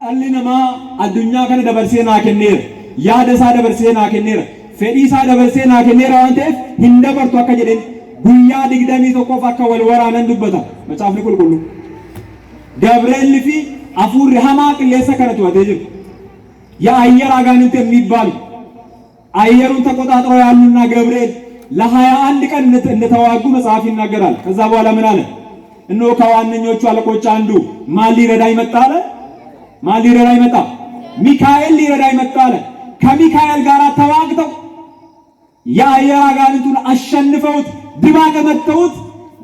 Alli namaa addunyaa kana dabarsee naa kenneera. Yaada isaa dabarsee naa kenneera. Fedhii isaa dabarsee naa kenneera waan ta'eef hin dabartu akka jedhen guyyaa 21 akka wal waraanan dubbata macaafni qulqulluu. Gabriel fi hafuurri hamaa qilleessa kana to'atee jiru. የአየር አጋንንት የሚባሉ አየሩን ተቆጣጥረው ያሉና ገብርኤል ለ21 ቀን እንደተዋጉ መጽሐፍ ይናገራል። ከዛ በኋላ ምን አለ? እነሆ ከዋነኞቹ አለቆች አንዱ ማን ሊረዳኝ መጣ አለ። ማን ሊረዳኝ መጣ? ሚካኤል ሊረዳኝ መጣ አለ። ከሚካኤል ጋር ተዋግተው የአየር አጋንንቱን አሸንፈውት ድባቅ መተውት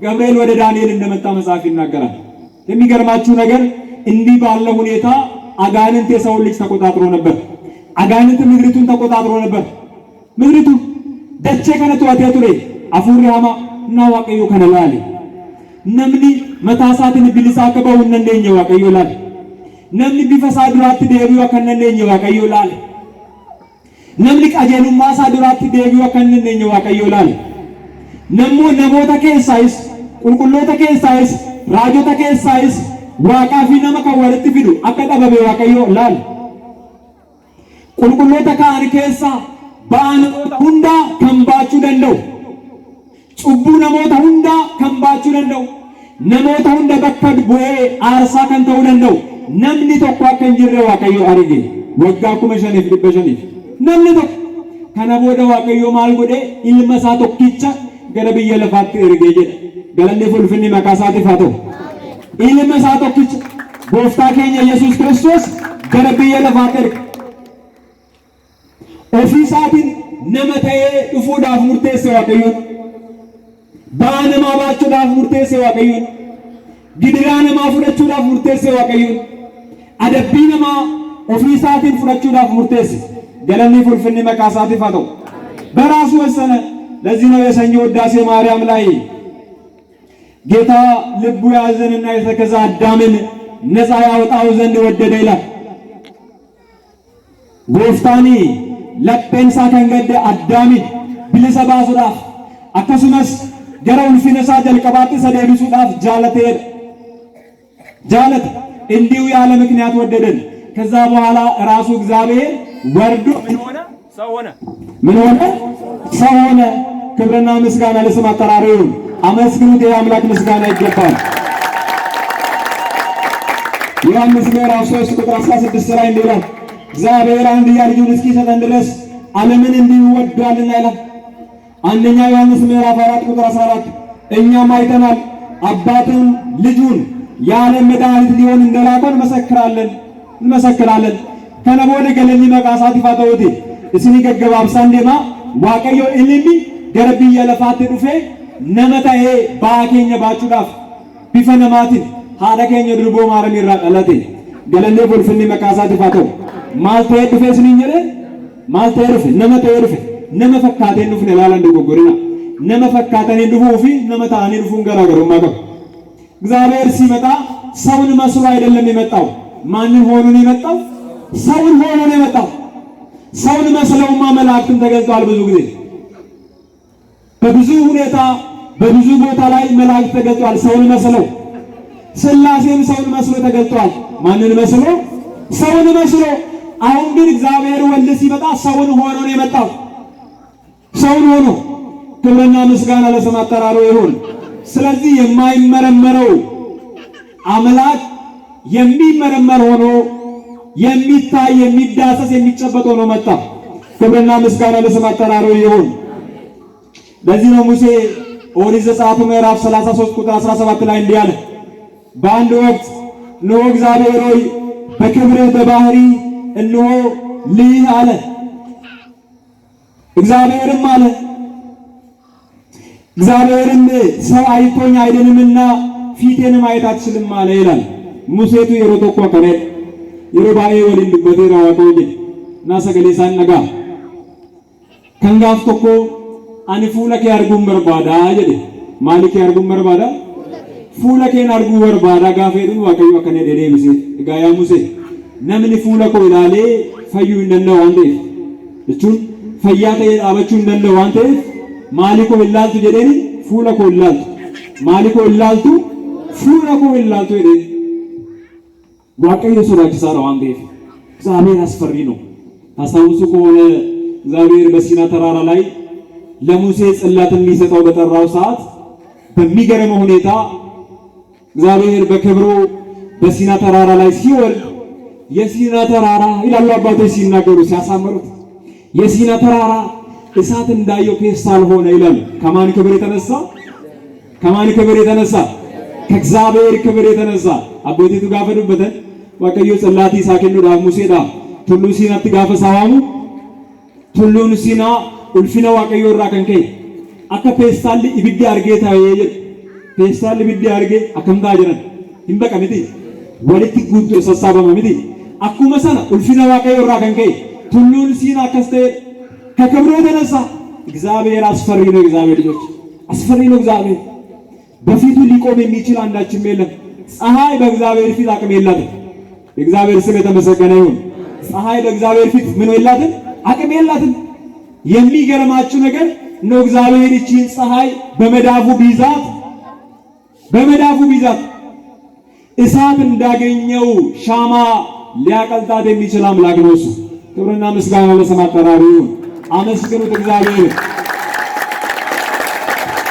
ገብርኤል ወደ ዳንኤል እንደመጣ መጽሐፍ ይናገራል። የሚገርማችሁ ነገር እንዲህ ባለ ሁኔታ አጋንንት የሰው ልጅ ተቆጣጥሮ ነበር። አጋንንት ምድሪቱን ተቆጣጥሮ ነበር። ምድሪቱ ደቼ ከነቱ አቴቱሬ አፉሪ ሃማ እና ዋቀዮ ከነላለ ነምኒ መታሳትን ቢልሳ ከበው እንደኛ ዋቀዮ ላለ ነምኒ ቢፈሳ ዱራት ደቢው ከነነኛ ዋቀዮ ላለ ነምኒ ቀጀኑ ማሳ ዱራት ደቢው ከነነኛ ዋቀዮ ላለ ነሞ ነሞታ ከሳይስ ቁልቁሎታ ከሳይስ ራጆታ ከሳይስ waaqaafi nama kan walitti fidu akka dhababe waaqayyo laal qulqulloota kaan keessa baanoota hunda kan baachuu danda'u cubbuu namoota hunda kan baachuu danda'u namoota hunda bakka bu'ee aarsaa kan ta'uu danda'u namni tokko akka hin jirre waaqayyo arge waggaa 5,500 namni tokko kana booda waaqayyo maal godhe ilma isaa tokkicha gara biyya lafaatti ergee jedha galanni fulfinni maqaa isaatiif haa ta'u. ilma isaa tokkicha gooftaa keenya Yesuus Kiristoos gara biyya lafaatti erge ofii isaatiin nama ta'ee dhufuudhaaf murteesse waaqayyoon ba'aa namaa baachuudhaaf murteesse waaqayyoon gidiraa namaa fudhachuudhaaf murteesse waaqayyoon adabbii namaa ofii isaatiin fudhachuudhaaf murteesse galanni fulfinni maqaa isaatiif haa ta'u በራሱ ወሰነ። ለዚህ ነው የሰኞ ውዳሴ ማርያም ላይ ጌታ ልቡ ያዘንና የተከዘ አዳምን ነፃ ያወጣው ዘንድ ወደደ ይላል። ጎፍታኒ ለጴንሳ ከንገደ አዳሚ ቢልሰ ባሱዳፍ አከሱመስ ገረውን ፊነሳ ጀልቀባጥ ሰደቢሱዳፍ ጃለት እንዲሁ ያለ ምክንያት ወደደን። ከዛ በኋላ ራሱ እግዚአብሔር ወርዶ ምን ሆነ? ሰው ሆነ። ምን ሆነ? ሰው ሆነ። ክብርና ምስጋና ለስም አጠራሩ ይሁን። አመስግኑት። የአምላክ ምስጋና ይገባል። ዮሐንስ ምዕራፍ 3 ቁጥር 16 ላይ እንዲህ ይላል፣ እግዚአብሔር አንድያ ልጁን እስኪሰጠን ድረስ ዓለምን እንዲሁ ወዷልና ይላል። አንደኛ ዮሐንስ ምዕራፍ 4 ቁጥር 14 እኛም አይተናል አባትም ልጁን የዓለም መድኃኒት ሊሆን እንደላከው እንመሰክራለን። ከነቦደ ገለኒ መቃሳት ይፋተውቲ እስኒ ገገባብሳን ደማ ዋቀዮ ኢልሚ ገረብየ ለፋት ዱፌ ነመታዬ ባኬኛ ባቹዳፍ ቢፈነማቲን ሃዳኬኛ ድርቦ ማረም ይራቀለቴ ገለኔ ፉልፍኒ መቃሳት ይፋተው ማልቴ ዱፌ ስኒኝረ ማልቴ ዱፌ ነመቴ ዱፌ ነመፈካቴ ዱፌ ለላላን ደጎጎሪና ነመፈካቴ ዱፉ ፊ ነመታኒ ዱፉን ገራገሩ ማቀ እግዚአብሔር ሲመጣ ሰውን መስሎ አይደለም የመጣው። ማንን ሆኖ ነው የመጣው? ሰውን ሆኖ ነው የመጣው። ሰውን መስለውማ መላእክትን ተገልጧል። ብዙ ጊዜ በብዙ ሁኔታ በብዙ ቦታ ላይ መላእክት ተገልጧል ሰውን መስለው። ሥላሴም ሰውን መስሎ ተገልጧል። ማንን መስሎ? ሰውን መስሎ። አሁን ግን እግዚአብሔር ወልድ ሲመጣ ሰውን ሆኖ ነው የመጣው። ሰውን ሆኖ ክብርና ምስጋና ለስም አጠራሩ ይሁን። ስለዚህ የማይመረመረው አምላክ የሚመረመር ሆኖ የሚታይ የሚዳሰስ የሚጨበጥ ሆኖ መጣ። ክብርና ምስጋና ለስም አጠራሩ ይሁን። ለዚህ ነው ሙሴ ኦሪት ዘጸአት ምዕራፍ 33 ቁጥር 17 ላይ እንዲህ አለ፣ በአንድ ወቅት እነሆ እግዚአብሔር ሆይ በክብርህ በባህሪ እነሆ ልይህ አለ። እግዚአብሔርም አለ እግዚአብሔርም ሰው አይቶኝ አይደንምና ፊቴን ማየት አትችልም አለ ይላል። ሙሴቱ የሮቶኮ ከነ የሮባኤ ወሊን ድበቴ ራዋቆኝ እና ሰገሌሳን ነጋ ከንጋፍ ቶኮ አኒ ፉለከ አርጉም በርባዳ ጀደ ማሊከ አርጉም በርባዳ ፉለከን አርጉ በርባዳ ጋፌዱን ዋቀዩ ከነ ደዴ ሙሴ ጋያ ሙሴ ነምን ፉለኮ ይላሌ ፈዩ እንደነው አንዴ እቹን ፈያተ አበቹ እንደነው አንዴ ማሊኮ ይላልቱ ጀደኒ ፉለኮ ይላልቱ ማሊኮ ይላልቱ ፉለኮ ይላልቱ ጀደ ዋቀዮ ሶዳችሳ ነው አንዴ እግዚአብሔር አስፈሪ ነው። ታስታውሱ ከሆነ እግዚአብሔር በሲና ተራራ ላይ ለሙሴ ጽላት እንዲሰጠው በጠራው ሰዓት በሚገርም ሁኔታ እግዚአብሔር በክብሩ በሲና ተራራ ላይ ሲወርድ የሲና ተራራ ይላሉ አባቶች ሲናገሩ ሲያሳምሩት የሲና ተራራ እሳት እንዳየው ፔስታል ሆነ ይላል። ከማን ክብር የተነሳ? ከማን ክብር የተነሳ? ከእግዚአብሔር ክብር የተነሳ አቦቲቱ ጋፈዱበተን ዋቀዮ ጽላቲ ሳከኑ ዳ ሙሴዳ ቱሉ ሲናት ጋፈ ሳዋሙ ቱሉን ሲና ኡልፊና ዋቀዮ ራ ከንከ አከ ፔስታል ኢብዲ አርጌታ የየ ፔስታል ኢብዲ አርጌ አከምታ ጅረን ይንበቀምቲ ወልቲ ጉዱ ሰሳበማ ምቲ አኩመ ሰና ኡልፊና ዋቀዮ ራ ከንከ ቱሉን ሲና ከስተ ከክብሩ የተነሳ እግዚአብሔር አስፈሪ ነው። እግዚአብሔር ልጆች አስፈሪ ነው። እግዚአብሔር በፊቱ ሊቆም የሚችል አንዳችም የለም። ፀሐይ በእግዚአብሔር ፊት አቅም የላትም። የእግዚአብሔር ስም የተመሰገነ ይሁን። ፀሐይ በእግዚአብሔር ፊት ምን የላትም? አቅም የላትም። የሚገርማችሁ ነገር ነው እግዚአብሔር እቺን ፀሐይ በመዳፉ ቢዛት እሳት እንዳገኘው ሻማ ሊያቀልጣት የሚችል አምላክ ነው እሱ። ክብርና ምስጋና ለስሙ አጠራሩ ይሁን። አመስግኑት እግዚአብሔር።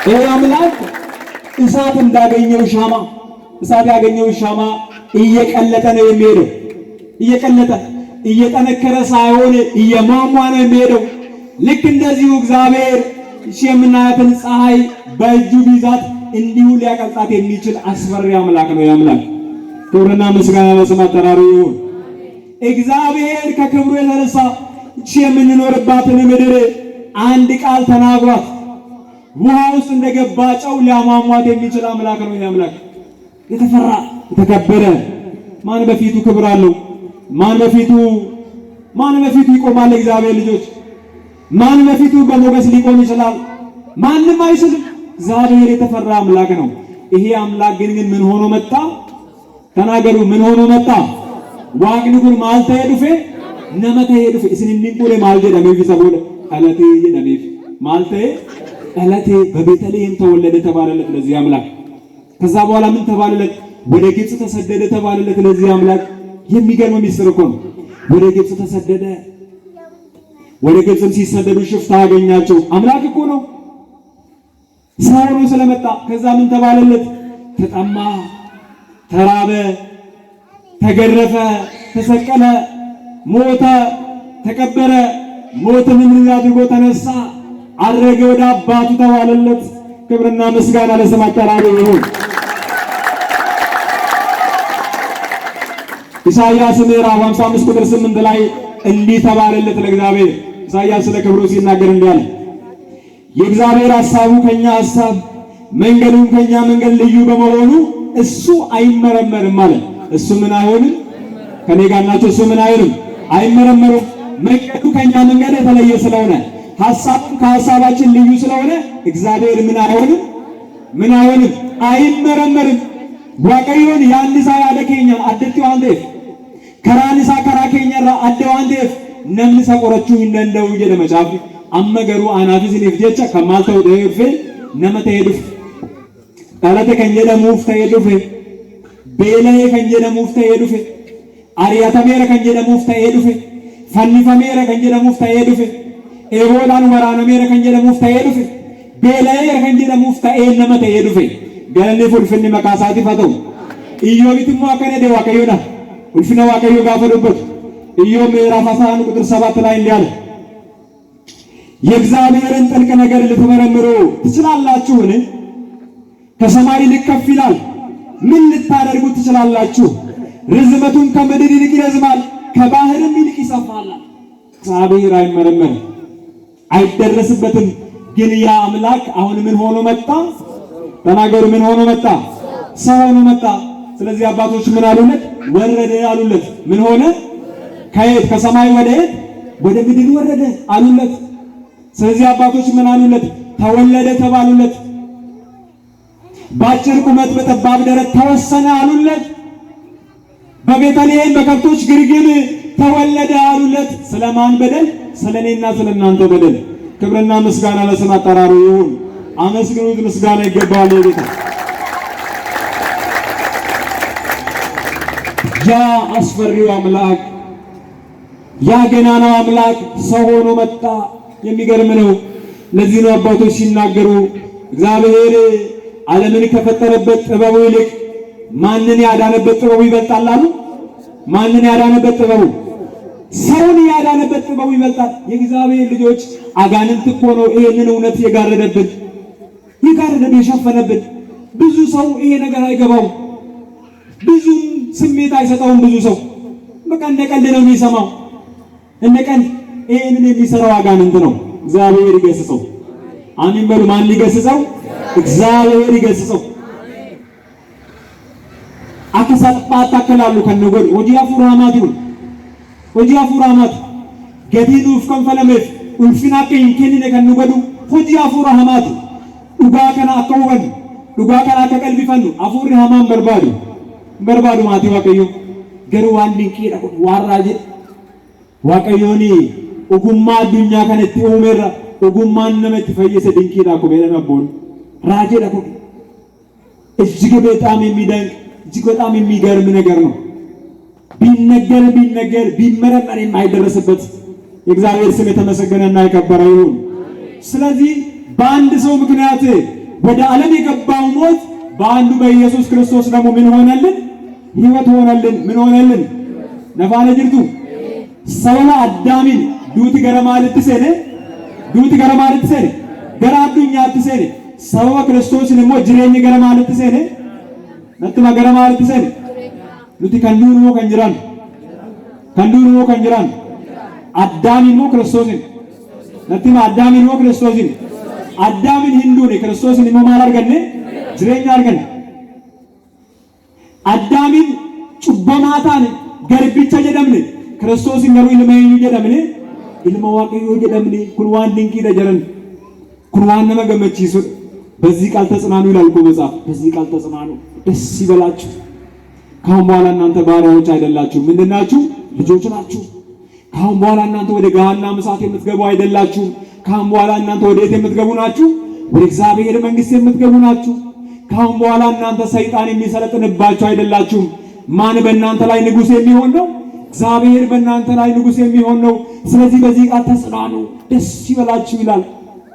ይሄ አምላክ እሳት እንዳገኘው ሻማ እሳት ያገኘው ሻማ እየቀለጠ ነው የሚሄደው። እየቀለጠ እየጠነከረ ሳይሆን እየሟሟ ነው የሚሄደው። ልክ እንደዚሁ እግዚአብሔር እሺ የምናያትን ፀሐይ በእጁ ቢዛት እንዲሁ ሊያቀልጣት የሚችል አስፈሪ አምላክ ነው። ያምላክ ክብርና ምስጋና ለስሙ አጠራሩ ይሁን። እግዚአብሔር ከክብሩ የተነሳ እቺ የምንኖርባትን ምድር አንድ ቃል ተናግሯት ውሃ ውስጥ እንደገባ ጨው ሊያሟሟት የሚችል አምላክ ነው። ያምላክ የተፈራ የተከበረ ማን በፊቱ ክብር አለው? ማን በፊቱ ይቆማል? እግዚአብሔር ልጆች ማን በፊቱ በሞገስ ሊቆም ይችላል? ማንም አይችልም። እግዚአብሔር የተፈራ አምላክ ነው። ይሄ አምላክ ግን ምን ሆኖ መጣ? ተናገሩ። ምን ሆኖ መጣ? ዋቅኒ ኩን ማልተ ሄዱፌ ነመተ ሄዱፌ እስንኒን ቁሌ ማልጀ ደሜፊ ሰቦለ አለቴ ደሜፊ ማልተ አለቴ በቤተልሔም ተወለደ ተባለለት ለዚህ አምላክ። ከዛ በኋላ ምን ተባለለት? ወደ ግብጽ ተሰደደ ተባለለት ለዚህ አምላክ። የሚገርም ሚስጥር እኮ ነው። ወደ ግብጽ ተሰደደ። ወደ ግብጽም ሲሰደዱ ሽፍታ አገኛቸው። አምላክ እኮ ነው። ሰው ሆኖ ስለመጣ ከዛ ምን ተባለለት? ተጠማ፣ ተራበ፣ ተገረፈ፣ ተሰቀለ፣ ሞተ፣ ተቀበረ። ሞትን ምን አድርጎ ተነሳ? አረገ፣ ወደ አባቱ ተባለለት። ክብርና ምስጋና ለስሙ አጠራሩ ይሁን። ኢሳይያስ ምዕራፍ 55 ቁጥር 8 ላይ እንዲህ ተባለለት ለእግዚአብሔር። ኢሳይያስ ስለ ክብሩ ሲናገር እንዲህ አለ፣ የእግዚአብሔር ሐሳቡ ከኛ ሐሳብ መንገዱም ከኛ መንገድ ልዩ በመሆኑ እሱ አይመረመርም ማለት እሱ ምን አይሆንም? ከኔ ጋር ናቸው። እሱ ምን አይሆንም? አይመረመርም። መንገዱ ከኛ መንገድ የተለየ ስለሆነ ሐሳቡ ከሐሳባችን ልዩ ስለሆነ እግዚአብሔር ምን አይሆንም? ምን አይሆንም? አይመረመርም። ዋቀዮን ያንሳ ያደከኛ አደርቲ ዋንዴፍ ከራንሳ ከራከኛራ አደዋንዴፍ ነምሳ ቆረቹ እንደው ይደመጫፍ አመገሩ አናፊስ ሊፍጀቻ ከማልተው ደይፍ ነመተ ሄዱፍ ጣላተ ከኘለ ሙፍተ ሄዱፍ ቤለሄ ከኘለ ሙፍተ ሄዱፍ አሪያተሜረ ከኘለ ሙፍተ ሄዱፍ ፈኒፈሜረ ከኘለ ሙፍተ ሄዱፍ ኤቦላን ወራነሜረ ከኘለ ሙፍተ ሄዱፍ ቤለሄ ከኘለ ሙፍተ ነመተ ሄዱፍ ገለኔ ፉልፍኒ መካሳቲ ፈተው ኢዮቢትሞ አከነ ደ ዋቀዮዳ ፉልፍነ ዋቀዮ ጋፈዱበት ኢዮብ ምዕራፍ 11 ቁጥር 7 ላይ እንዲህ አለ፣ የእግዚአብሔርን ጥልቅ ነገር ልትመረምሩ ትችላላችሁን? ከሰማይ ይልቅ ከፍ ይላል። ምን ልታደርጉ ትችላላችሁ? ርዝመቱን ከምድር ይልቅ ይረዝማል፣ ከባህርም ይልቅ ይሰፋል። እግዚአብሔር አይመረመርም፣ አይደረስበትም። ግን ያ አምላክ አሁን ምን ሆኖ መጣ? ተናገሩ። ምን ሆኖ መጣ? ሰው ሆኖ መጣ። ስለዚህ አባቶች ምን አሉለት? ወረደ አሉለት። ምን ሆነ? ከየት? ከሰማይ ወደ የት? ወደ ምድር ወረደ አሉለት። ስለዚህ አባቶች ምን አሉለት? ተወለደ ተባሉለት። በአጭር ቁመት በጠባብ ደረት ተወሰነ አሉለት። በቤተልሔም በከብቶች ግርግም ተወለደ አሉለት። ስለማን በደል? ስለኔና ስለናንተ በደል። ክብርና ምስጋና ለስሙ አጠራሩ ይሁን። አመስግኑት። ምስጋና ይገባዋል። ጌታ ያ አስፈሪው አምላክ ያ ገናናው አምላክ ሰው ሆኖ መጣ። የሚገርም ነው። ለዚህ ነው አባቶች ሲናገሩ እግዚአብሔር ዓለምን ከፈጠረበት ጥበቡ ይልቅ ማንን ያዳነበት ጥበቡ ይበልጣል አሉ። ማንን ያዳነበት ጥበቡ? ሰውን ያዳነበት ጥበቡ ይበልጣል። የእግዚአብሔር ልጆች አጋንንት እኮ ነው ይሄንን እውነት የጋረደብን የሸፈነብን። ብዙ ሰው ይሄ ነገር አይገባው፣ ብዙ ስሜት አይሰጠውም። ብዙ ሰው በቃ እንደቀልድ ነው የሚሰማው፣ እንደቀልድ። ይሄንን የሚሰራው አጋንንት ነው። እግዚአብሔር ይገስጸው። አሜን በሉ። ማን ሊገስጸው? እግዚአብሔር ይገስጸው። አከሳጣ ተከላሉ ከነገር ወዲያ ፉራማት ይሁን ወዲያ ፉራማት ገዲዱፍ ከንፈለመፍ ኡልፊና ከንከኒነ ከነገዱ ወዲያ ፉራማት ዱጋ ከና አከወን ዱጋ ከና ከቀልቢፈኑ አፉሪ ሃማን በርባዱ ማቲ ዋቀዩ ገሩ ዋንዲ ቂዳ ዋራጀ ዋቀዮኒ ኡጉማ ዱኛ ከነቲ ኡሜራ ኡጉማን ነመት ፈየሰ ድንቂዳ ኮ በለናቦን ራጀ ዳኮ እጅግ በጣም የሚደንቅ እጅግ በጣም የሚገርም ነገር ነው። ቢነገር ቢመረመር የማይደረስበት የእግዚአብሔር ስም የተመሰገነና የከበረ ይሁን። ስለዚህ በአንድ ሰው ምክንያት ወደ ዓለም የገባው ሞት በአንዱ በኢየሱስ ክርስቶስ ደግሞ ምን ሆነልን? ሕይወት ሆነልን። ምን ሆነልን? ነፋነ ጅርቱ ሰበባ አዳሚን ዱቲ ገረማልት ሰነ ገራ አዱኛ ትሰነ ሰበባ ክርስቶስን ሞ ጅሬኝ ገረማልት ሰነ ነጥማ ገረማልት ሰነ ኑቲ ከንዱን ሞ ከንጅራን አዳሚን ሞ ክርስቶስን ነጥማ አዳሚን ሞ ክርስቶስን አዳሚን ሂንዱን ክርስቶስን ሞ ማል አርገነ ጅሬኛ አርገነ አዳሚን ጩበማታን ገርብቻ ጀደምነ ክርስቶስን ገሩ ኢልመዩ ጀደምነ ኢልማ ዋቀዩ ጀደምነ ኩን ዋን ድንቂ ደጀረን ኩን ዋን ነመገመቺሱ በዚህ ቃል ተጽናኑ ይላል እኮ መጽሐፍ። በዚህ ቃል ተጽናኑ፣ ደስ ይበላችሁ። ካሁን በኋላ እናንተ ባሪያዎች አይደላችሁ፣ ምንድናችሁ? ልጆች ናችሁ። ካሁን በኋላ እናንተ ወደ ገሃነመ እሳት የምትገቡ አይደላችሁ። ካሁን በኋላ እናንተ ወዴት የምትገቡ ናችሁ? ወደ እግዚአብሔር መንግስት የምትገቡ ናችሁ። ካሁን በኋላ እናንተ ሰይጣን የሚሰለጥንባችሁ አይደላችሁም። ማን በእናንተ ላይ ንጉስ የሚሆን ነው? እግዚአብሔር በእናንተ ላይ ንጉስ የሚሆን ነው። ስለዚህ በዚህ ቃል ተጽናኑ፣ ደስ ይበላችሁ ይላል።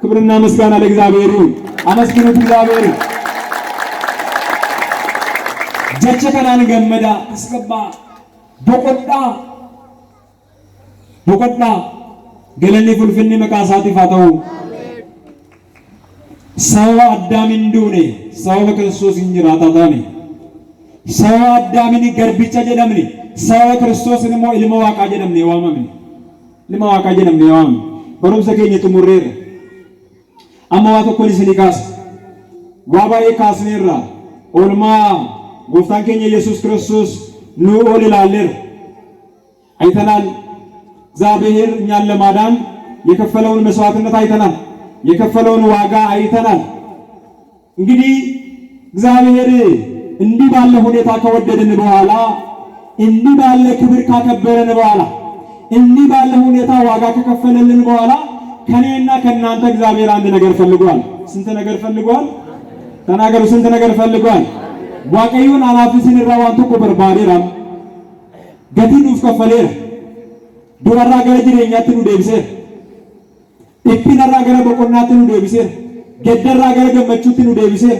ክብርና ምስጋና ለእግዚአብሔር ይሁን። አመስግኑት እግዚአብሔር። ጀቸ ከናን ገመዳ አስገባ ቦቆዳ ገለኒ ፉልፍኒ መቃሳት ይፋተው ሰው አዳም እንዱኔ ሰው በክርስቶስ እንጅራታታኒ ሰው አዳምን ገርቢቻ ጀደምኒ ሰው ክርስቶስን ሞ ኢልማ ዋቃ ጀደምኒ ዋማምን ኢልማ ዋቃ ጀደምኒ ዋም በሩም ሰገኘ ጥሙሬር አማዋቶ ኮሊስኒካስ ዋባዬ ካስኔራ ኦልማ ጎፍታን ከኛ ኢየሱስ ክርስቶስ ኑ ኦልላለር አይተናል። እግዚአብሔር እኛን ለማዳን የከፈለውን መስዋዕትነት አይተናል። የከፈለውን ዋጋ አይተናል። እንግዲህ እግዚአብሔር እንዲህ ባለ ሁኔታ ከወደደን በኋላ እንዲህ ባለ ክብር ካከበረን በኋላ እንዲህ ባለ ሁኔታ ዋጋ ከከፈለልን በኋላ ከኔና ከናንተ እግዚአብሔር አንድ ነገር ፈልጓል። ስንት ነገር ፈልጓል? ተናገሩ። ስንት ነገር ፈልጓል? ዋቀዩን አናፍስን ራዋንቱ ኮበርባዴራም ገቲኑፍ ከፈሌራ ዱራራ ገረ ጅሬኛትን ዴብሴር ኢፒነራ ገረ በቆናትን ዴብሴር ገደራ ገረ ገመቹትን ዴብሴር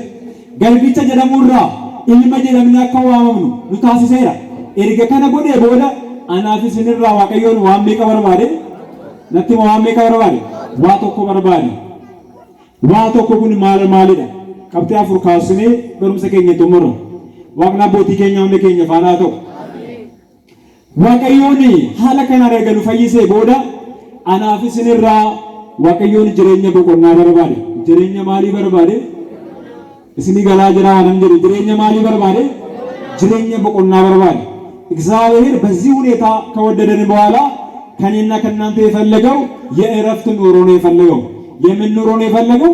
ገልቢቻ ጀደሙራ ኢልመ ጀደምኒ አካዋመኑ ኑታሲሴራ ኤርገ ከነ ጎዴ ቦዳ አናፍስን ራ ዋቀዩን ዋሜ ቀበርባዴ ነቲ ዋሜ ቀበርባዴ ዋቶኮ በርባዴ ዋቶኮ ጉን ማለ ማለዳ ቀብጤ አፍሩ ካስኔ በሩምሰ ከኘ ተመሮ ዋቅና ቦቲ ከኛው ለከኘ ፋናቶ ዋቀዮኒ ሐለ ከና ረገሉ ፈይሴ ቦዳ አናፍስንራ ዋቀዮኒ ጅሬኛ በቆና በርባዴ ጅሬኛ ማሊ በርባዴ እስኒ ገላ ጅራ ወንጀ ጅሬኛ ማሊ በርባዴ ጅሬኛ በቆና በርባዴ። እግዚአብሔር በዚህ ሁኔታ ከወደደን በኋላ ከኔና ከናንተ የፈለገው የእረፍት ኑሮ ነው የፈለገው። የምን ኑሮ ነው የፈለገው?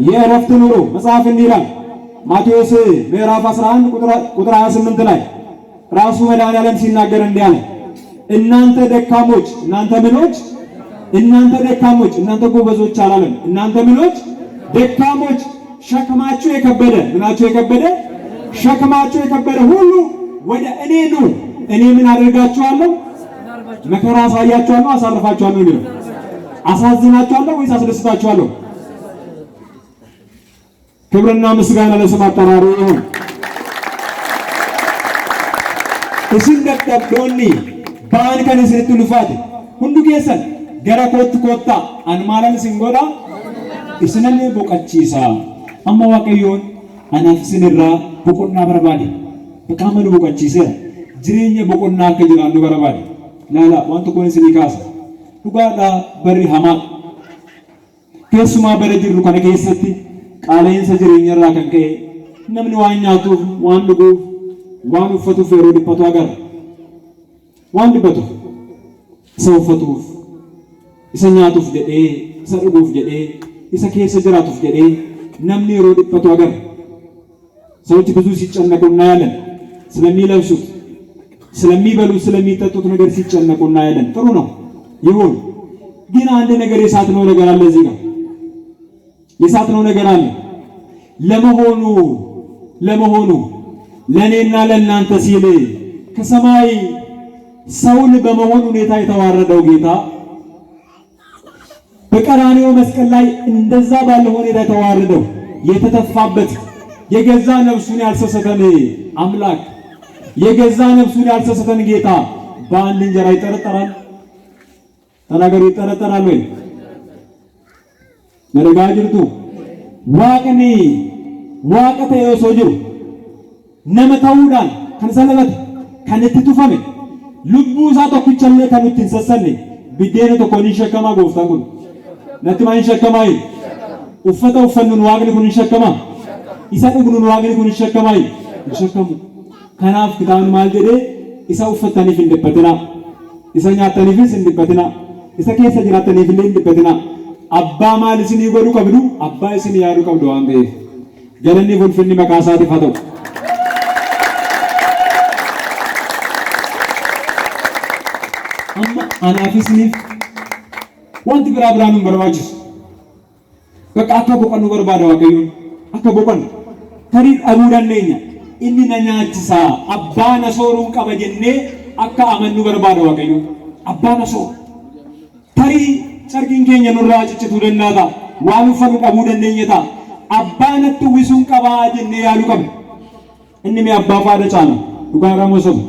የእረፍት ኑሮ። መጽሐፍ እንዲህ ይላል ማቴዎስ ምዕራፍ 11 ቁጥር 28 ላይ ራሱ መድኃኒዓለም ሲናገር እንዲህ አለ፣ እናንተ ደካሞች፣ እናንተ ምኖች፣ እናንተ ደካሞች፣ እናንተ ጎበዞች አላለም። እናንተ ምኖች፣ ደካሞች፣ ሸክማችሁ የከበደ ምናችሁ የከበደ ሸክማችሁ የከበደ ሁሉ ወደ እኔ ኑ እኔ ምን አደርጋችኋለሁ? መከራ አሳያችኋለሁ፣ አሳርፋችኋለሁ የሚለው አሳዝናችኋለሁ ወይስ አስደስታችኋለሁ? ክብርና ምስጋና ለስም አጠራሩ ይሁን። እሱን ደብዶኒ ባን ከነስርቱ ልፋት ሁንዱ ኬሰን ገራ ኮታ አንማላን ሲንጎዳ እስነን ቦቀቺሳ አማ ዋቀዮን አናፍስንራ ቦቆና በረባዲ በቃመኑ ቦቀቺሰ ጅሬኛ ቦቆና ከጅራሉ በረባዲ ላላ ዋንተ ኮን ሲኒካስ ዱጋዳ በሪ ሀማ ከሱማ በረጅሩ ከነ ኬሰቲ ቃለይን ሰጅሬኛራ ከንከ ነምን ዋኛቱ ዋን ዱጉ ዋን ፈቱ ፈሮ ዲፓቱ አገር ዋን ዲበቱ ሰው ፈቱፍ ኢሰኛቱፍ ጀዴ ሰዱጉፍ ጀዴ ኢሰ ኬሰ ጅራቱፍ ጀዴ ነምን የሮ ዲፓቱ አገር ሰዎች ብዙ ሲጨነቁ እናያለን። ስለሚለብሱት ስለሚበሉት ስለሚጠጡት ነገር ሲጨነቁ እናያለን። ጥሩ ነው ይሁን። ግን አንድ ነገር የሳትነው ነገር አለ። እዚህ ጋር የሳትነው ነገር አለ። ለመሆኑ ለኔና ለእናንተ ሲል ከሰማይ ሰውን በመሆን ሁኔታ የተዋረደው ጌታ በቀራንዮ መስቀል ላይ እንደዛ ባለ ሁኔታ የተዋረደው የተተፋበት የገዛ ነፍሱን ያልሰሰተን አምላክ የገዛ ነፍሱን ያልሰሰተን ጌታ በአንድ እንጀራ ይጠረጠራል? ተናገሩ። ይጠረጠራል ወይ? ነረጋጅርቱ ዋቅኒ ዋቀተ የሶጅሩ ነመታውዳን ከንሰለበት ከንትቱፈም ልቡ ሳቶ ኩቸለ ከኑትን ሰሰነ ቢዴነ ተኮኒ ሸከማ ጎፍታኩን ነትማን ሸከማይ ኡፈተ ኡፈኑን ዋግኒ ኩን ሸከማ ኢሳ ዱጉኑን ዋግኒ ኩን ሸከማይ ሸከሙ ከናፍ ክታን ማልጀዴ ኢሳ ኡፈተኒፍ እንደበተና ኢሳ ኛተኒፍስ እንደበተና ኢሳ ከሰ ጅራተኒፍ እንደበተና አባ ማልስኒ ይጎዱ ቀብዱ አባ እስኒ ያዱ ቀብዱ አንገ ገለኒ ፉልፍኒ መቃሳት ይፈተው amma anaafisniif wanti biraa biraan hin barbaachisu. Bakka akka boqonnu barbaada Waaqayyoon akka boqonnu tarii dhabuu dandeenya. Inni na nyaachisa abbaa na sooruun qaba jennee akka amannu barbaada Waaqayyoon. Abbaa na sooru tarii carqiin keenya nurraa ciccituu danda'a ta'a. Waan uffannu dhabuu dandeenya ta'a. Abbaa natti uwwisuun qabaa jennee yaaluu qabna. Inni mee abbaa faada caala dhugaa gamoo sabu.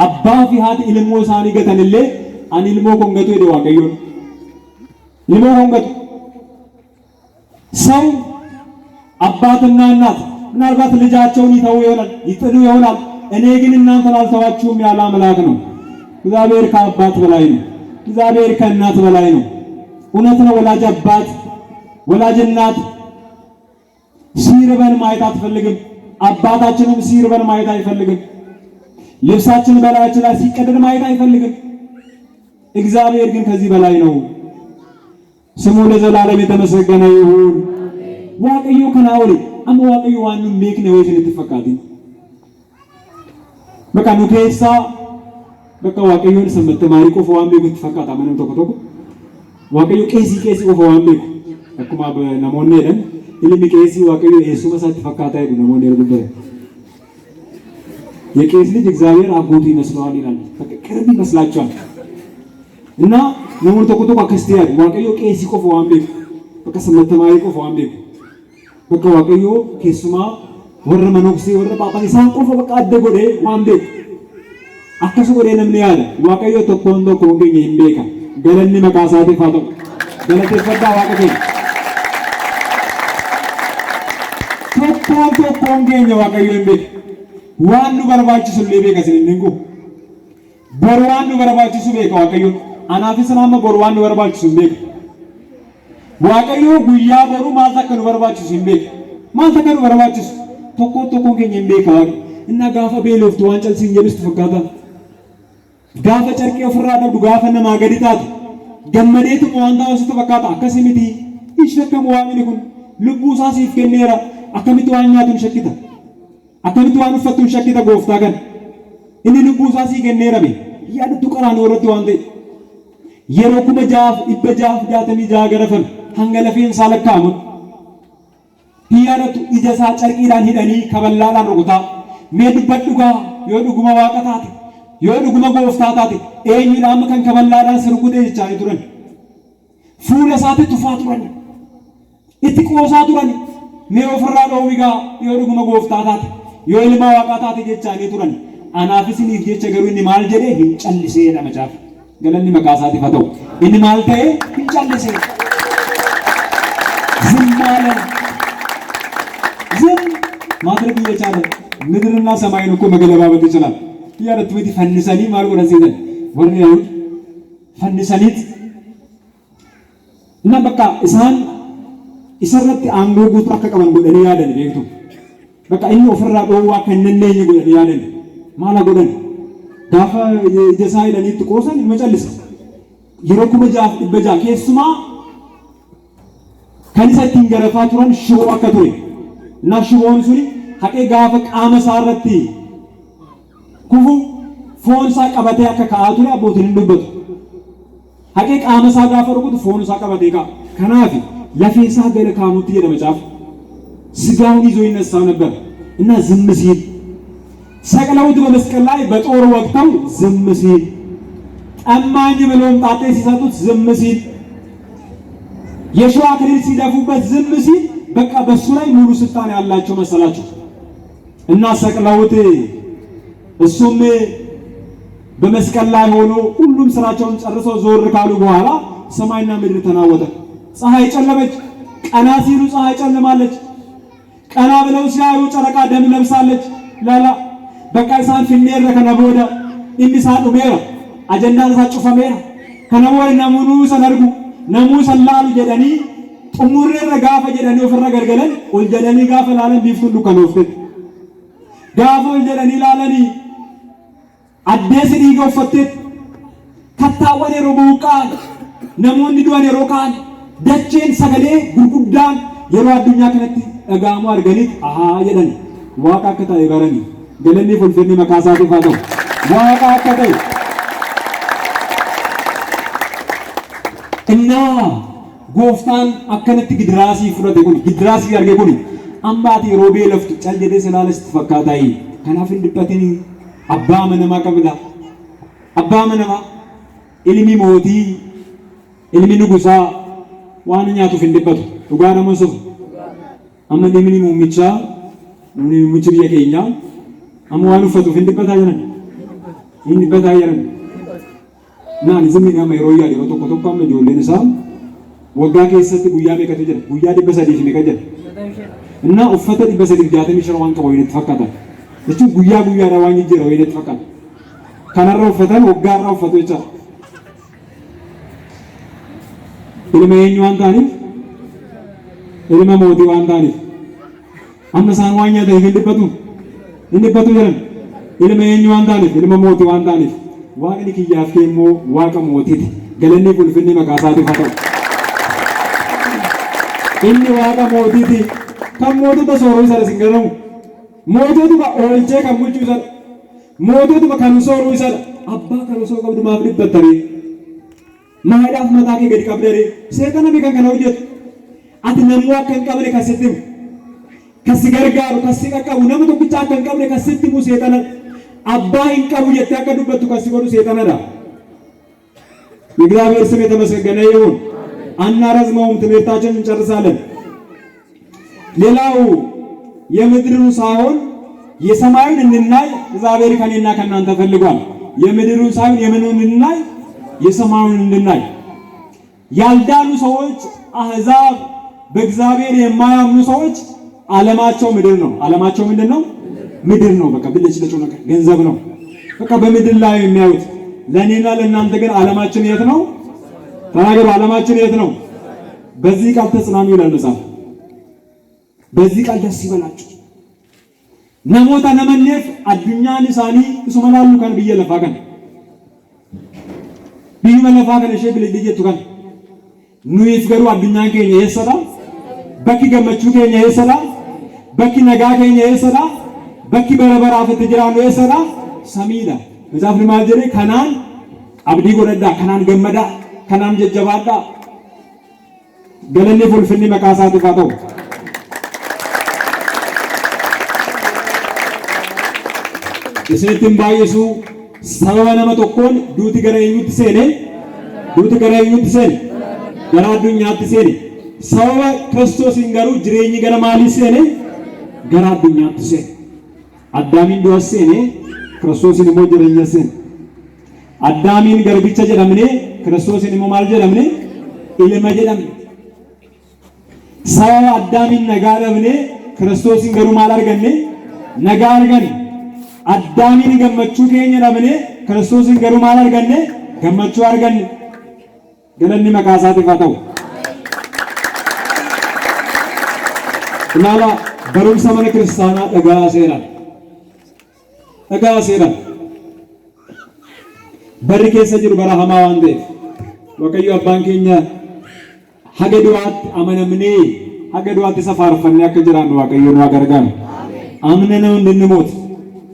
አባ ፊሃት ኢልሞ ሳኒ ገተንለ አን ኢልሞ ኮንገቱ ሄደ ዋቀዮን ኢልሞ ኮንገቱ ሰው አባትና እናት ምናልባት ልጃቸውን ይተው ይሆናል ይጥሉ ይሆናል። እኔ ግን እናንተን አልተዋችሁም ያለ አምላክ ነው። እግዚአብሔር ከአባት በላይ ነው። እግዚአብሔር ከእናት በላይ ነው። እውነት ነው። ወላጅ አባት ወላጅ እናት ሲርበን ማየት አትፈልግም። አባታችንም ሲርበን ማየት አይፈልግም። ልብሳችን በላያችን ላይ ሲቀደድ ማየት አይፈልግም። እግዚአብሔር ግን ከዚህ በላይ ነው። ስሙ ለዘላለም የተመሰገነ ይሁን። ዋቀዩ ከናውሪ አሞ ዋቀዩ ዋኑ ሜክ ነው ወይስ ልትፈቃዲ በቃ ኑቴሳ በቃ ዋቀዩን ሰመተ ማሪ ቆፎ ዋን ሜክ ትፈቃታ ምንም ተቆጦ ዋቀዩ ቄሲ ቆፎ ዋን ሜክ አኩማ በነሞኔ ደን ኢልሚ ቄሲ ዋቀዩ እሱ መሳት ትፈቃታ ይዱ ነሞኔ ረግበረ የቄስ ልጅ እግዚአብሔር አጎቱ ይመስለዋል ይላል። በቃ ቅርብ ይመስላችኋል። እና ነሙን ተቆጦ አከስቲያ ዋቀዮ ቄሲ ቆፎ ዋንቤ በቃ ሰመተማሪ ቆፎ ዋንቤ በቃ ዋቀዮ ኬሱማ ወረ መኖክሲ ወረ ጳጳስ ሳን ቆፎ በቃ አደጎዴ ዋንቤ አከሱ ጎዴ ነምን ያለ ዋቀዮ ተቆንዶ ኮንገኝ ይምቤካ ገለኒ መቃሳቴ ፋቶ ገለቴ ፈዳ ዋቀቴ ተቆንዶ ኮንገኝ ዋቀዮ ይምቤካ ዋኑ በርባችሱ ለቤካ ስለንንጉ ቦርዋኑ በርባችሱ ቤካ ዋቀዮ አናፊስናማ ቦርዋኑ በርባችሱ ቤካ ዋቀዮ ጉያ ቦሩ ማልተከኑ በርባችሱ ቤካ ማልተከኑ በርባችሱ ቶኮ ከኝ ቤካ እና ጋፋ ቤሎፍቱ ዋንጨል ሲንጀልስ ተፈካታ ጋፋ ጨርቄ ፍራ ደዱ ጋፋ ነማገዲታት ገመዴት ዋንታ ወስተ ተፈካታ አከሲሚቲ ይሽከሙ ዋሚኒኩን ልቡሳ ሲፍከኔራ አከሚቱ ዋኛቱን ሸኪታ akkamitti waan uffattuun shakkita gooftaa kan inni lubbuu isaa sii kenneerame yaadatu qaraanii irratti waan ta'e yeroo 666 garafan hanga lafeen isaa lakkaa'amu yaadatu ija isaa carqiidhaan hidhanii kaballaadhaan rukutaa mee dubbadhugaa yoo dhuguma waaqa taate yoo dhuguma gooftaa taate eenyudhaan kan kaballaadhaan sirgutee jechaa turan fuula isaatti tufaa turan itti qoosaa turan mee ofirraa dhoowwigaa yoo dhuguma gooftaa taate yoo ilma waaqaa taate jechaa turan anaaf isiniif jecha garuu inni maal jedhee hin calliseedha macaaf galanni maqaa isaatiif haa ta'u inni maal ta'ee hin callisee ዝም አለ ዝም ማድረግ እየቻለ ምድርና ሰማይን እኮ መገለባበጥ ይችላል ያረት ወዲ ፈንሰኒ ማርጎ ለዘይደን ወርኔ ያውድ ፈንሰኒት እና በቃ ኢሳን ኢሰረት አንጎ ጉቱ አከቀመን ጎደን ያደን ቤቱ በቃ እኛ ፍራ ዶዋ ከነነኝ ጎደን ያደን ማላ ጎደን ዳፋ የጀሳይ ለኒት ቆሰን መጨልስ ይሮኩ በጃ ከስማ ከንሰቲን ገረፋ ቱራን ሽቦ አከቱሪ እና ሽቦን ሱሪ ሀቄ ጋፈ ቃመ ሳረቲ ኩፉ ፎንሳ ቀበቴ አከካቱሪ አቦትን እንደበት ሀቄ ቃመ ሳ ጋፈ ሩቁት ፎንሳ ቀበቴ ካ ከናፊ ለፌሳ ገለ ካሙት የደመጫፍ ስጋውን ይዞ ይነሳ ነበር እና ዝም ሲል ሰቀለውት በመስቀል ላይ በጦር ወቅተው ዝም ሲል ጠማኝ ብሎም ጣጤ ሲሰጡት ዝም ሲል የሸዋ ክልል ሲደፉበት ዝም ሲል በቃ በሱ ላይ ሙሉ ስልጣን ያላቸው መሰላቸው እና ሰቅለውት እሱም በመስቀል ላይ ሆኖ ሁሉም ስራቸውን ጨርሰው ዞር ካሉ በኋላ ሰማይና ምድር ተናወጠ። ፀሐይ ጨለመች። ቀና ሲሉ ፀሐይ ጨለማለች። ቀና ብለው ሲያዩ ጨረቃ ደም ለብሳለች። ላላ በቃ ኢሳን ፍኔረ ከነቦዳ ኢንሳን ኡሜራ አጀንዳን ሳጭፈሜራ ከነቦዳ ነሙኑ ሰነርጉ ነሙ ሰላሉ ጀደኒ ጥሙሬ ረጋፈ ጀደኒ ወፈረ ገርገለን ወልጀደኒ ጋፈ ላለን ቢፍቱሉ ከኖፍት ጋፈ ወልጀደኒ ላለኒ አዴስ ዲጎፈት ከታወኔ ሮቡቃን ነሙን ዲዶኔ ሮካን ደቼን ሰገሌ ጉርጉዳን የሮ አዱኛ ከነቲ እጋሙ አርገኒት አሃ ጀደኒ ዋቃ ከታ ይበረኒ ገለኒ ፉልፍኒ መካሳቱ ፋቶ ዋቃ ከታ እና ጎፍታን አከነት ግድራሲ ፍረደ ኩን ግድራሲ ያርገ ኩን አምባቲ ሮቤ ለፍት ጨልጀደ ሰላለስ ተፈካታይ ከናፍ እንድበተኒ አባ መነማ ቀብዳ አባ መነማ ኢልሚ ሞቲ ኢልሚ ንጉሳ ዋንኛቱ ፍንድበቱ ዱጋና መሰፍ አመን ኢልሚ ሙሚቻ ሙሚቻ የከኛ አመዋኑ ፈቱ ፍንድበታ ያረን ፍንድበታ ያረን ናን ዝምኛ ማይሮያ ዲሮ ቶኮም ጆሌን ሳም ወጋ ከሰት ጉያ በከተ ጀለ ጉያ ዲበሰዲፍ ነከጀ እና ኡፈተ ዲበሰዲፍ ጃተሚ ሽራዋን ቀበው ይተፈካታ እቺ ጉያ ጉያ ራዋኝ ጀሮ ይተፈካታ ከነራው ፈተን ወጋራው ፈቶቻ ኢልመየኝ ዋንታኒ ኢልመ ሞዲ ዋንታኒ አመሳን ዋኛ ተይልበቱ እንድበቱ ጀለ ኢልመየኝ ዋንታኒ ኢልመ ሞዲ ዋንታኒ waaqni kiyyaaf keemmoo waaqa mootiiti galanni fulfinni maqaasaati fata'u inni waaqa mootiiti kan mootota sooruu isa singaramu moototuma oolchee kan bulchuu isa moototuma kan sooruu isa abbaa kan osoo qabdu maaf dhibbattanii maadhaaf mataa kee gadi qabdanii seexana mi kan kana hojjetu ati namuu akka hin qabne kan sitti himu kan si gargaaru kan si qaqqabu nama tokkicha akka hin qabne kan sitti himu seexana አባይ እንቀቡ የተያቀዱበት ከሲጎዱ ሰይጣናዳ የእግዚአብሔር ስም የተመሰገነ ይሁን። አናረዝመውም፣ ትምህርታችንን እንጨርሳለን። ሌላው የምድሩን ሳይሆን የሰማዩን እንድናይ እግዚአብሔር ከኔና ከናንተ ፈልጓል። የምድሩን ሳይሆን የምኑን እንድናይ የሰማዩን እንድናይ። ያልዳኑ ሰዎች አህዛብ፣ በእግዚአብሔር የማያምኑ ሰዎች ዓለማቸው ምድር ነው። ዓለማቸው ምንድነው? ምድር ነው። በቃ ብለጭ ለጭው ነገር ገንዘብ ነው። በቃ በምድር ላይ የሚያዩት። ለኔና ለእናንተ ግን ዓለማችን የት ነው? ተናገሩ። ዓለማችን የት ነው? በዚህ ቃል ተጽናኑ ይላል መጽሐፍ። በዚህ ቃል ደስ ይበላችሁ። ነሞታ ነመኔፍ አዱኛን ሳኒ እሱመላሉ ካን ብዬ ለፋከን ብዬ ለፋከን እሺ ብለ ልጅቱ ካን ኑይፍ ገሩ አዱኛን ከኛ የሰዳ በኪ ገመቹ ከኛ የሰዳ በኪ ነጋ ከኛ የሰዳ በኪ በረበራ ፈት ጅራሉ የሰራ ሰሚዳ መዛፍ ማጀሬ ከናን አብዲ ጎረዳ ከናን ገመዳ ከናን ጀጀባዳ ገለኔ ፉልፍኒ መቃሳቱ ፋተው እስንትን ባየሱ sababa nama tokkoon duuti gara eenyutti seene? Duuti gara eenyutti seene? Gara addunyaatti seene. Sababa Kiristoosiin garuu jireenyi gara maalii seene? Gara addunyaatti seene. Addaamiin du'a seene, Kiristoosiin immoo jireenya seene. Addaamiin garbicha jedhamne, Kiristoosiin immoo maal jedhamne? Ilma jedhamne. Sababa Addaamiin nagaa dhabne, Kiristoosiin garuu maal arganne? Nagaa arganne. Addaamiin gammachuu keenya dhabne, Kiristoosiin garuu maal arganne? Gammachuu arganne. Galanni maqaa isaatiif haa ta'u. Ilaala barumsa mana kiristaanaa dhagaa seeraan. Dhagaa seeraan. Barri keessa jiru bara hamaa waan ta'eef Waaqayyo abbaan keenya haga du'aatti amanamnee haga du'aatti isa faarfannee akka jiraannu Waaqayyo nu gargaaru. አምነነው እንድንሞት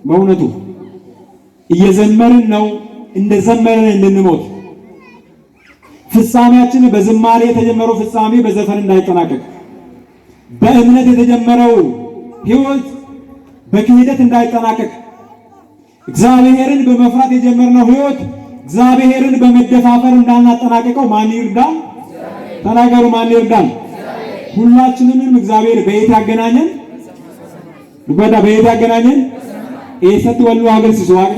በእውነቱ እየዘመርን ነው እንደዘመርን እንድንሞት ፍጻሜያችን በዝማሬ የተጀመረው ፍጻሜ በዘፈን እንዳይጠናቀቅ በእምነት የተጀመረው ሕይወት በክህደት እንዳይጠናቀቅ እግዚአብሔርን በመፍራት የጀመርነው ሕይወት እግዚአብሔርን በመደፋፈር እንዳናጠናቀቀው ማን ይርዳን? ተናገሩ፣ ማን ይርዳን? ሁላችንንም እግዚአብሔር በየት ያገናኘን? ዱበዳ በየት ያገናኘን? ኤሰት ወሉ ሀገር ሲስዋቅ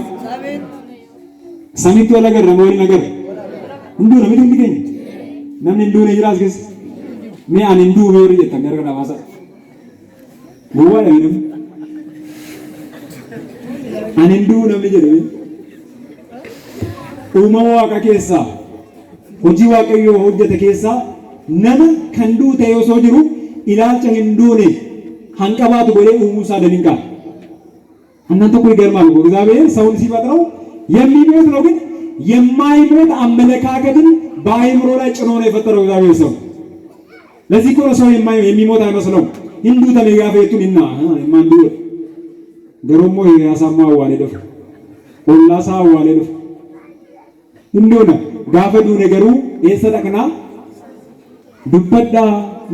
ሰሚት ወለገር ለሞሪ ነገር እንዱ ነው ምድንግኝ ነምን እንዱ ነው ይራስ ግስ ሜ አን እንዱ ሞሪ የተገረገና ማሳ ወዋ አይንም አን እንዱ ነው ምጅለ ኡማው ዋቀ ኬሳ ሆጂ ዋቀዮ ሆጀተ ኬሳ ነመ ከንዱ ተዮ ሶጅሩ ኢላቸ እንዱኔ ሀንቀባቱ ጎሌ ኡሙሳ ደሊንካ እናንተ እኮ ይገርማል። እግዚአብሔር ሰውን ሲፈጥረው የሚሞት ነው፣ ግን የማይሞት አመለካከትን በአይምሮ ላይ ጭኖ ነው የፈጠረው እግዚአብሔር ሰው። ለዚህ እኮ ሰው የሚሞት አይመስለው እንዱ ተመጋፈቱን እና ማንዱ ገሮሞ ያሳማው ዋለደፍ ኦላሳ ዋለደፍ እንዱና ጋፈዱ ነገሩ የሰደቅና ዱበዳ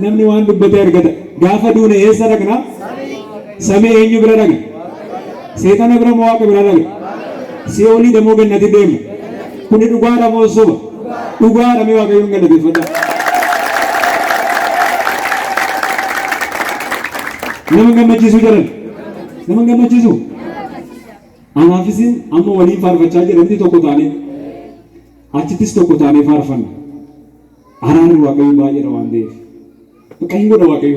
ነምን ዋን ዱበታ ያርገደ ጋፈዱ ነው የሰደቅና ሰሜኙ ብረዳግ ሰይጣን ብረ መዋቅ ብረዳግ ሲኦሊ ደሞ ገነት ደም ኩኒ ዱጓ ደሞ ሱብ ዱጓ ደሞ ዋቀዩን ገነት ይፈታ ነምን ገመቺሱ ጀረን ነምን ገመቺሱ አናፊሲን አሞ ወሊ ፋርፈቻ ጀረንቲ ተቆታኔ አችቲስ ተቆታኔ ፋርፈን አራሪ ዋቀዩ ባየረ ዋንዴ በቀኝ ወደ ዋቀዩ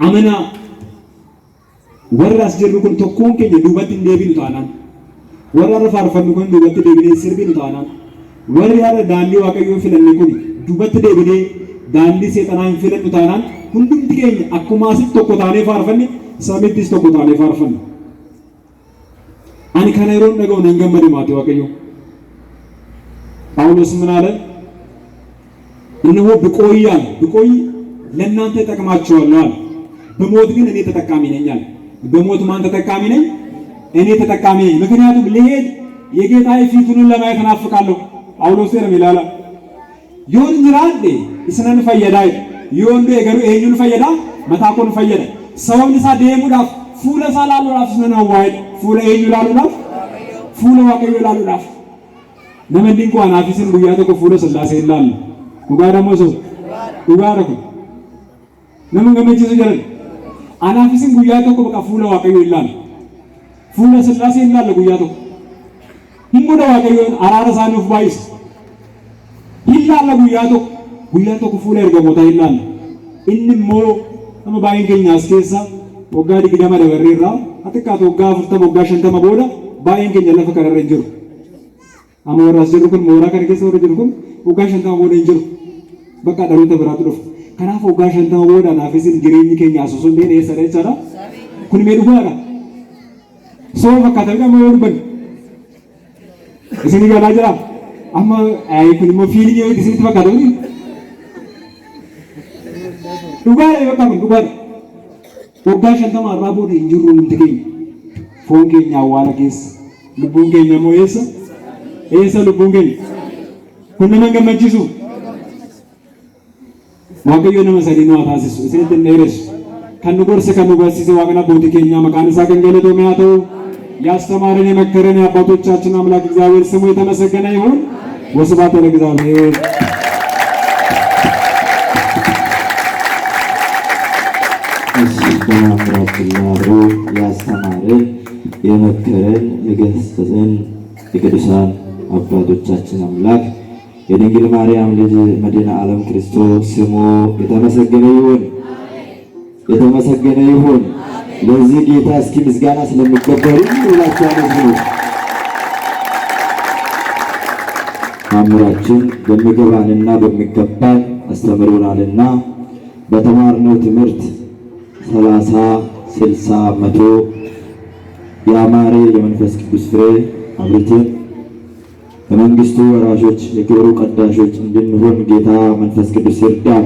አመና warra as jirru kun tokkoon keenya duubatti hin deebinu taanaan warra arra faarfannu kun duubatti deebinee sirbinu taanaan warri arra daandii waaqayyoo filanne kun duubatti deebinee daandii seexanaa hin filannu taanaan hundumti keenya akkuma asitti tokko taanee faarfanne samittis tokko taanee faarfanne. Ani kana yeroo dhaga'u nan gammadu maati waaqayyoo. ጳውሎስ ምን አለ? እነሆ ብቆይ ለእናንተ እጠቅማችኋለሁ አለ። በሞት ግን እኔ ተጠቃሚ ነኝ አለ። በሞት ማን ተጠቃሚ ነኝ? እኔ ተጠቃሚ ነኝ። ምክንያቱም ልሄድ የጌታዬ ፊቱን ለማየት እናፍቃለሁ። ጳውሎስ ይላል ይሁን እንራዴ እስነን ፈየዳይ ይወንዱ የገሩ ኤኙን ፈየዳ መታኮን ፈየዳ ሰውን ሳደሙ ዳፍ ፉለ ሳላሉ ዳፍ ነው ዋይ ፉለ ኤኙ ላሉ ዳፍ ፉለ ዋቀዩ ላሉ ዳፍ ነመንዲን ቋና አፊስን ጉያቶ ከፉለ ስላሴ ይላል ጉጋ ደሞ ሰው ጉጋ ረኩ ነምን ገመቺ ዘጀረን አናፊስን ጉያቶ በቃ ፉለ ዋቀዩ ይላል ፉለ ስላሴ ይላል ጉያቶ ሂሞዳ ዋቀዩ አራራሳኑፍ ባይስ ይላል ጉያቶ ፉለ እርገሞታ ይላል እንሞ አመ ባይንገኛ አስከሳ ወጋዲ ግዳማ ደበሬራ አጥቃቶ ወጋ ፍርተ ወጋ ሸንተማ ቦዳ ባይንገኛ ለፈከረረ እንጅሩ አሞራስ ጀሩኩን ሞራ ከርገሰ ወረ ጀሩኩን ወጋ ሸንተማ ቦዳ እንጅሩ በቃ ዳሩተ ብራቱ ዶፍ ከናፍ ወጋ ሸንተማ ቦዳ ናፊስን ግሬኝ ከኛ አሱሱን ደኔ ሰረቻራ ኩን ሜዱ ሆራ ሶ በቃ ተጋ ሞርበን እስኒ ጋላጅራ አማ አይ ኩን ሞ ፊልኝ ወይ ዲሲት በቃ ደኒ ዱጋር በቃ ዱጋር ወጋ ሸንተማ አራቦደ እንጅሩ ምትገኝ ፎንኬኛ ዋላጌስ ልቡንኬኛ ሞየስ ኤሰ ልቡንኬኝ ኩን መንገመጂሱ ዋቀዮ ነመሰሊ ነው አታስሱ ስለተ ነይረስ ከኑ ጎርስ ከኑ ባሲስ ዋቀና ቦቲኬኛ መቃንሳ ከንገለቶ ሚያተው ያስተማረን የመከረን የአባቶቻችን አምላክ እግዚአብሔር ስሙ የተመሰገነ ይሁን። ወስብሐት ለእግዚአብሔር። በመምህራችን አብሮ ያስተማረን የመከረን የገሰጸን የቅዱሳን አባቶቻችን አምላክ የድንግል ማርያም ልጅ መድኃኔ ዓለም ክርስቶስ ስሙ የተመሰገነ ይሁን፣ የተመሰገነ ይሁን። ለዚህ ጌታ እስኪ ምስጋና ስለሚገባው ሁላችሁ አመስግኑ። መምህራችን በሚገባንና በሚገባን አስተምሮናልና በተማርነው ትምህርት 30 60 100 ያማረ የመንፈስ ቅዱስ ፍሬ አብርተን በመንግስቱ ወራሾች የክብሩ ቀዳሾች እንድንሆን ጌታ መንፈስ ቅዱስ ይርዳን።